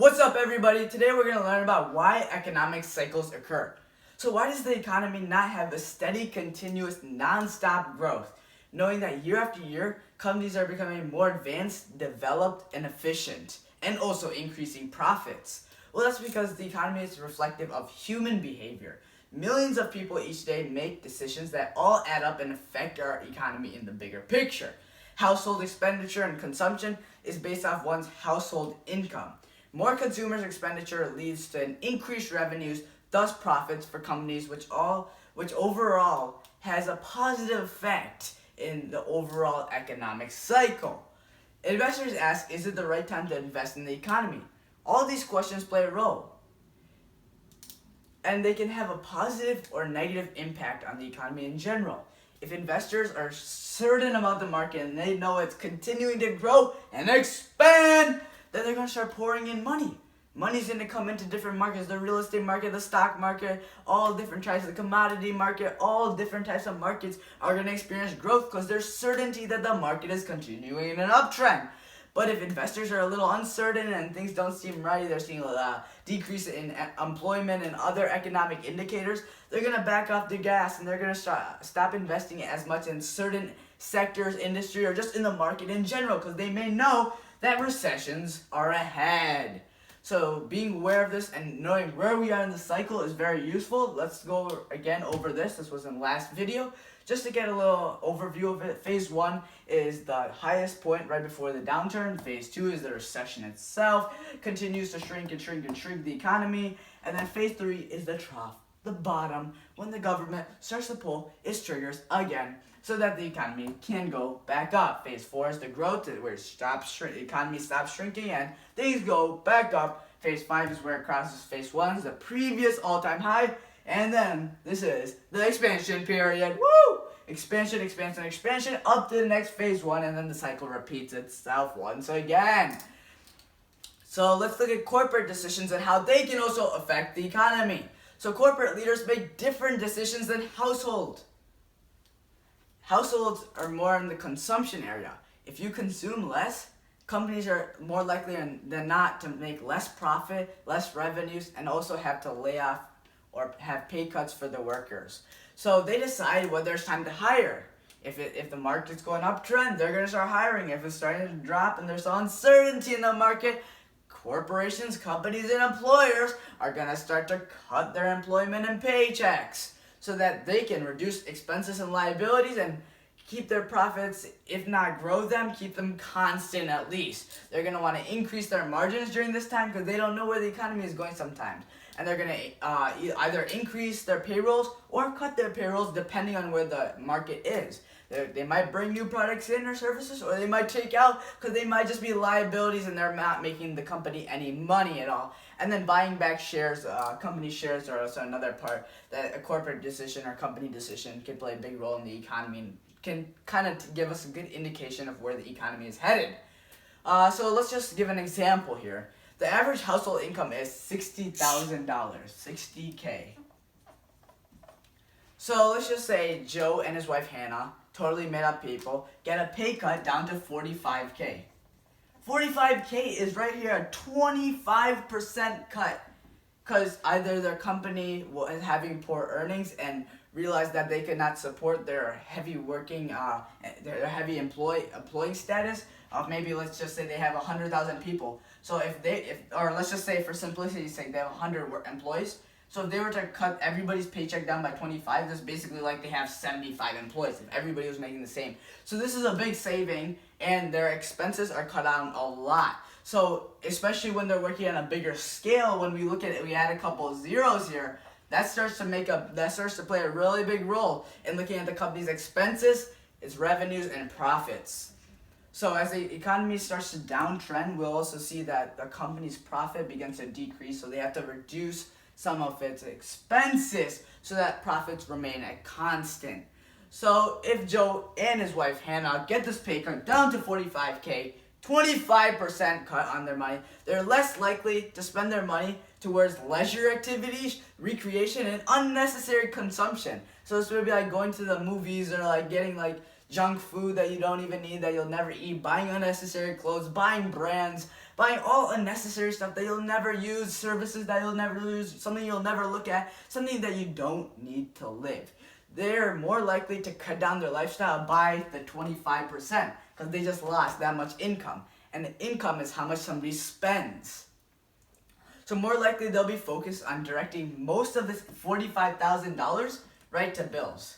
What's up, everybody? Today we're going to learn about why economic cycles occur. So why does the economy not have a steady, continuous, non-stop growth? Knowing that year after year, companies are becoming more advanced, developed, and efficient, and also increasing profits. Well, that's because the economy is reflective of human behavior. Millions of people each day make decisions that all add up and affect our economy in the bigger picture. Household expenditure and consumption is based off one's household income. More consumers' expenditure leads to an increased revenues, thus profits for companies, which overall has a positive effect in the overall economic cycle. Investors ask, is it the right time to invest in the economy? All these questions play a role, and they can have a positive or negative impact on the economy in general. If investors are certain about the market and they know it's continuing to grow and expand, then they're going to start pouring in money. Money's going to come into different markets, the real estate market, the stock market, all different types of the commodity market, all different types of markets are going to experience growth because there's certainty that the market is continuing in an uptrend. But if investors are a little uncertain and things don't seem right, they're seeing a decrease in employment and other economic indicators, they're going to back off the gas and they're going to stop investing as much in certain sectors, industry, or just in the market in general because they may know that recessions are ahead. So being aware of this and knowing where we are in the cycle is very useful. Let's go again over this. This was in the last video. Just to get a little overview of it, phase 1 is the highest point right before the downturn. Phase 2 is the recession itself, continues to shrink and shrink and shrink the economy. And then phase 3 is the trough, the bottom, when the government starts to pull its triggers again so that the economy can go back up. Phase 4 is the growth, where the economy stops shrinking and things go back up. Phase 5 is where it crosses phase 1, the previous all-time high. And then this is the expansion period. Woo! Expansion, expansion, expansion, up to the next phase 1, and then the cycle repeats itself once again. So let's look at corporate decisions and how they can also affect the economy. So corporate leaders make different decisions than households. Households are more in the consumption area. If you consume less, companies are more likely than not to make less profit, less revenues, and also have to lay off or have pay cuts for the workers. So they decide whether it's time to hire. If the market's going uptrend, they're going to start hiring. If it's starting to drop and there's uncertainty in the market, corporations, companies, and employers are going to start to cut their employment and paychecks so that they can reduce expenses and liabilities and keep their profits, if not grow them, keep them constant at least. They're going to want to increase their margins during this time because they don't know where the economy is going sometimes. And they're going to either increase their payrolls or cut their payrolls depending on where the market is. They might bring new products in or services, or they might take out because they might just be liabilities and they're not making the company any money at all. And then buying back shares, company shares are also another part that a corporate decision or company decision can play a big role in the economy and can kind of give us a good indication of where the economy is headed. So let's just give an example here. The average household income is $60,000, $60K. So let's just say Joe and his wife Hannah, totally made up people, get a pay cut down to $45K. $45K is right here a 25% cut because either their company was having poor earnings and realized that they could not support their heavy working, their heavy employee status. Maybe let's just say they have 100,000 people. So or let's just say for simplicity's sake, they have 100 employees. So if they were to cut everybody's paycheck down by 25, that's basically like they have 75 employees if everybody was making the same. So this is a big saving, and their expenses are cut down a lot. So especially when they're working on a bigger scale, when we look at it, we add a couple of zeros here. That starts to play a really big role in looking at the company's expenses, its revenues, and profits. So as the economy starts to downtrend, we'll also see that the company's profit begins to decrease, so they have to reduce some of its expenses so that profits remain at constant. So if Joe and his wife Hannah get this pay cut down to $45K, 25% cut on their money, they're less likely to spend their money towards leisure activities, recreation, and unnecessary consumption. So this would be like going to the movies or like getting like junk food that you don't even need, that you'll never eat, buying unnecessary clothes, buying brands, buying all unnecessary stuff that you'll never use, services that you'll never use, something you'll never look at, something that you don't need to live. They're more likely to cut down their lifestyle by the 25% because they just lost that much income. And the income is how much somebody spends. So more likely they'll be focused on directing most of this $45,000 right to bills.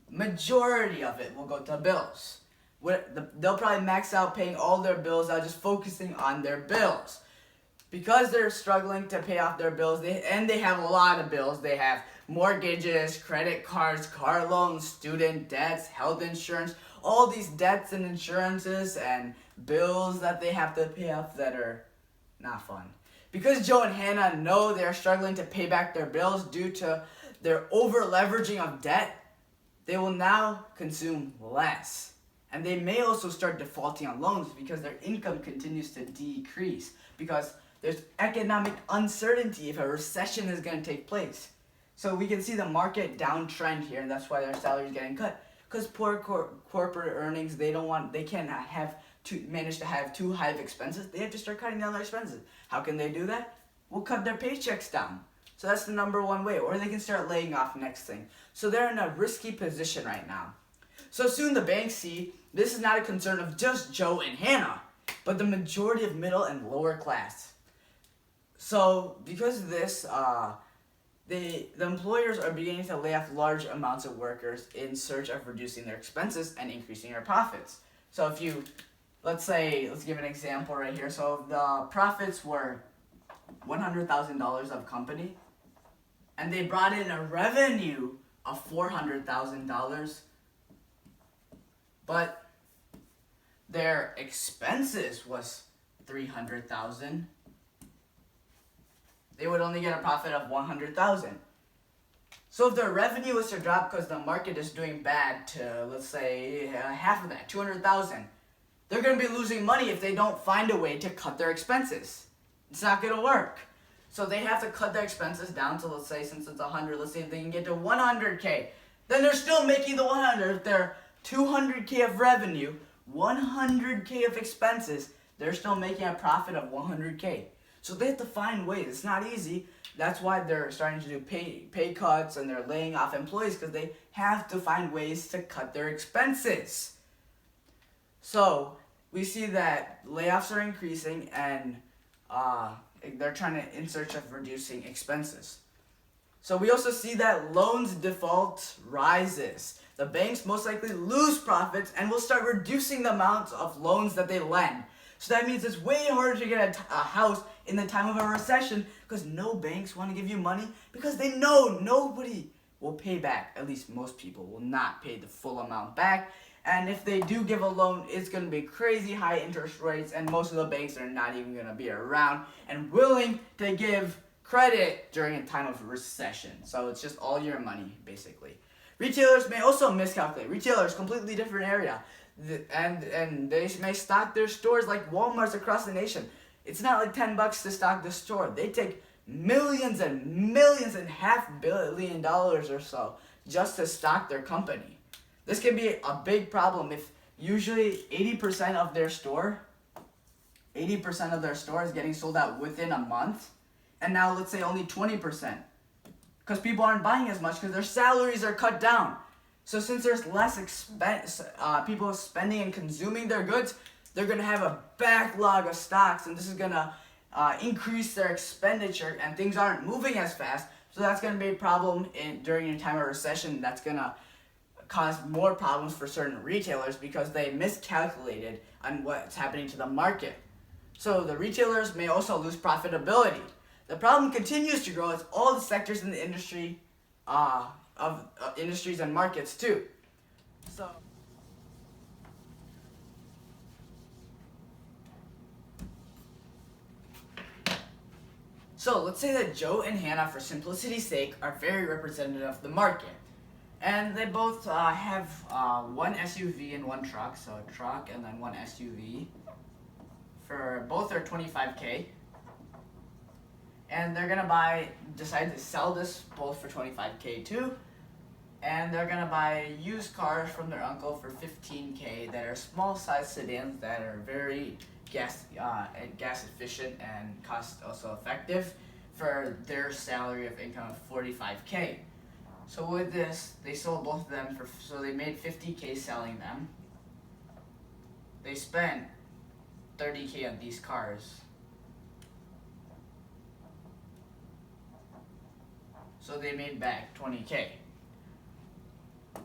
Majority of it will go to bills. They'll probably max out paying all their bills out, just focusing on their bills. Because they're struggling to pay off their bills, they have a lot of bills. They have mortgages, credit cards, car loans, student debts, health insurance, all these debts and insurances and bills that they have to pay off that are not fun. Because Joe and Hannah know they're struggling to pay back their bills due to their over leveraging of debt, they will now consume less. And they may also start defaulting on loans because their income continues to decrease. Because there's economic uncertainty if a recession is going to take place. So we can see the market downtrend here, and that's why their salary is getting cut. Because poor corporate earnings, they can't manage to have too high of expenses. They have to start cutting down their expenses. How can they do that? We'll cut their paychecks down. So that's the number one way. Or they can start laying off next thing. So they're in a risky position right now. So soon the banks see this is not a concern of just Joe and Hannah, but the majority of middle and lower class. So because of this, the employers are beginning to lay off large amounts of workers in search of reducing their expenses and increasing their profits. So if you, let's give an example right here. So the profits were $100,000 of company, and they brought in a revenue of $400,000, but their expenses was $300,000. They would only get a profit of $100,000. So if their revenue was to drop because the market is doing bad to, let's say, half of that, $200,000, they're going to be losing money if they don't find a way to cut their expenses. It's not going to work. So they have to cut their expenses down to, let's say, since it's 100, let's say if they can get to 100K, then they're still making the 100. If they're 200K of revenue, 100K of expenses, they're still making a profit of 100K. So they have to find ways. It's not easy. That's why they're starting to do pay cuts and they're laying off employees because they have to find ways to cut their expenses. So we see that layoffs are increasing and they're trying to in search of reducing expenses. So we also see that loans default rises. The banks most likely lose profits and will start reducing the amount of loans that they lend. So that means it's way harder to get a house in the time of a recession because no banks want to give you money because they know nobody will pay back. At least most people will not pay the full amount back. And if they do give a loan, it's going to be crazy high interest rates, and most of the banks are not even going to be around and willing to give credit during a time of recession. So it's just all your money, basically. Retailers may also miscalculate. Retailers, completely different area. And they may stock their stores like Walmart's across the nation. It's not like $10 to stock the store. They take millions and millions and $500 million or so just to stock their company. This can be a big problem if usually 80% of their store is getting sold out within a month, and now let's say only 20%, because people aren't buying as much because their salaries are cut down. So since there's less people spending and consuming their goods, they're going to have a backlog of stocks, and this is going to increase their expenditure, and things aren't moving as fast. So that's going to be a problem during a time of recession. That's going to cause more problems for certain retailers because they miscalculated on what's happening to the market. So the retailers may also lose profitability. The problem continues to grow as all the sectors in the industry of industries and markets too. So let's say that Joe and Hannah, for simplicity's sake, are very representative of the market. And they both have one SUV and one truck, so a truck and then one SUV. For both are $25K. And they're gonna decide to sell this both for $25K too. and they're gonna buy used cars from their uncle for $15K that are small size sedans that are very gas efficient and cost also effective for their salary of income of $45K. So with this, they sold both of them so they made $50K selling them. They spent $30K on these cars. So they made back $20K.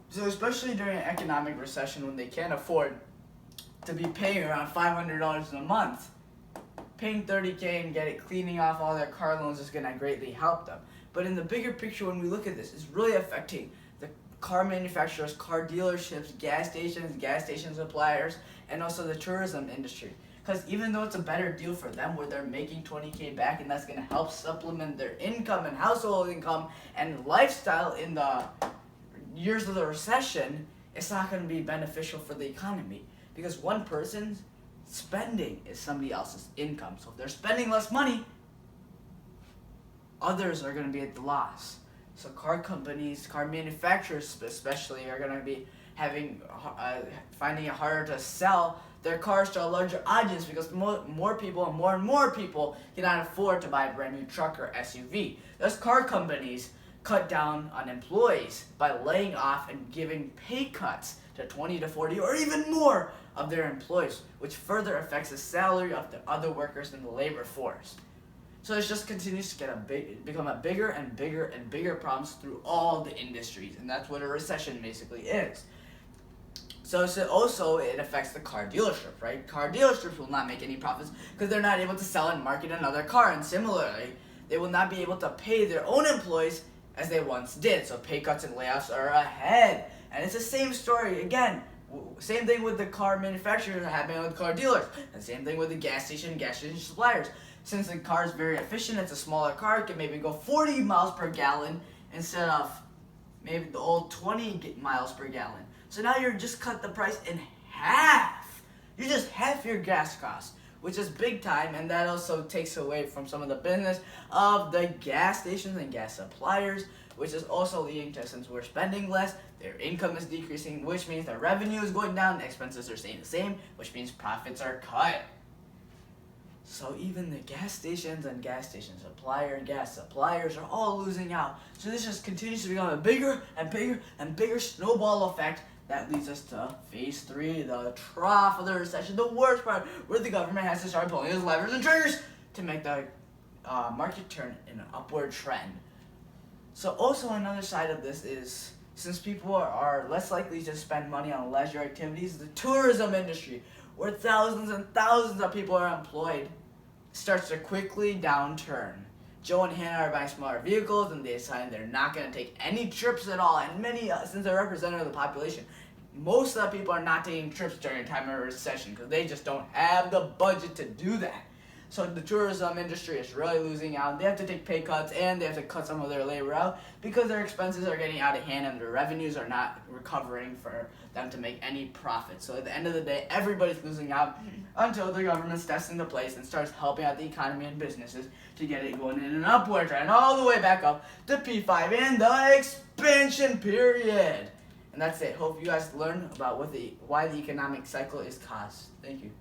So especially during an economic recession when they can't afford to be paying around $500 a month, paying $30K and cleaning off all their car loans is going to greatly help them. But in the bigger picture, when we look at this, it's really affecting the car manufacturers, car dealerships, gas station suppliers, and also the tourism industry. Because even though it's a better deal for them where they're making $20K back and that's going to help supplement their income and household income and lifestyle in the years of the recession, it's not going to be beneficial for the economy. Because one person's spending is somebody else's income. So if they're spending less money, others are going to be at the loss. So car companies, car manufacturers especially, are going to be finding it harder to sell their cars to a larger audience because more and more people cannot afford to buy a brand new truck or SUV. Thus, car companies cut down on employees by laying off and giving pay cuts to 20 to 40 or even more of their employees, which further affects the salary of the other workers in the labor force. So it just continues to become a bigger and bigger problems through all the industries, and that's what a recession basically is. So also it affects the car dealership, right? Car dealerships will not make any profits because they're not able to sell and market another car, and similarly, they will not be able to pay their own employees as they once did. So pay cuts and layoffs are ahead, and it's the same story again. Same thing with the car manufacturers happening with car dealers, and same thing with the gas station suppliers. Since the car is very efficient, it's a smaller car, it can maybe go 40 miles per gallon instead of maybe the old 20 miles per gallon. So now you're just cut the price in half. You just half your gas cost, which is big time, and that also takes away from some of the business of the gas stations and gas suppliers, which is also leading to, since we're spending less, their income is decreasing, which means their revenue is going down, expenses are staying the same, which means profits are cut. So even the gas stations and gas suppliers are all losing out. So this just continues to become a bigger and bigger snowball effect that leads us to phase 3, the trough of the recession, the worst part, where the government has to start pulling its levers and triggers to make the market turn in an upward trend. So also another side of this is, since people are less likely to spend money on leisure activities, the tourism industry, where thousands and thousands of people are employed, starts to quickly downturn. Joe and Hannah are buying smaller vehicles, and they decide they're not going to take any trips at all. And many, since they're representative of the population, most of the people are not taking trips during a time of recession because they just don't have the budget to do that. So the tourism industry is really losing out. They have to take pay cuts and they have to cut some of their labor out because their expenses are getting out of hand and their revenues are not recovering for them to make any profit. So at the end of the day, everybody's losing out until the government steps into place and starts helping out the economy and businesses to get it going in an upward trend all the way back up to P5 and the expansion period. And that's it. Hope you guys learned about why the economic cycle is caused. Thank you.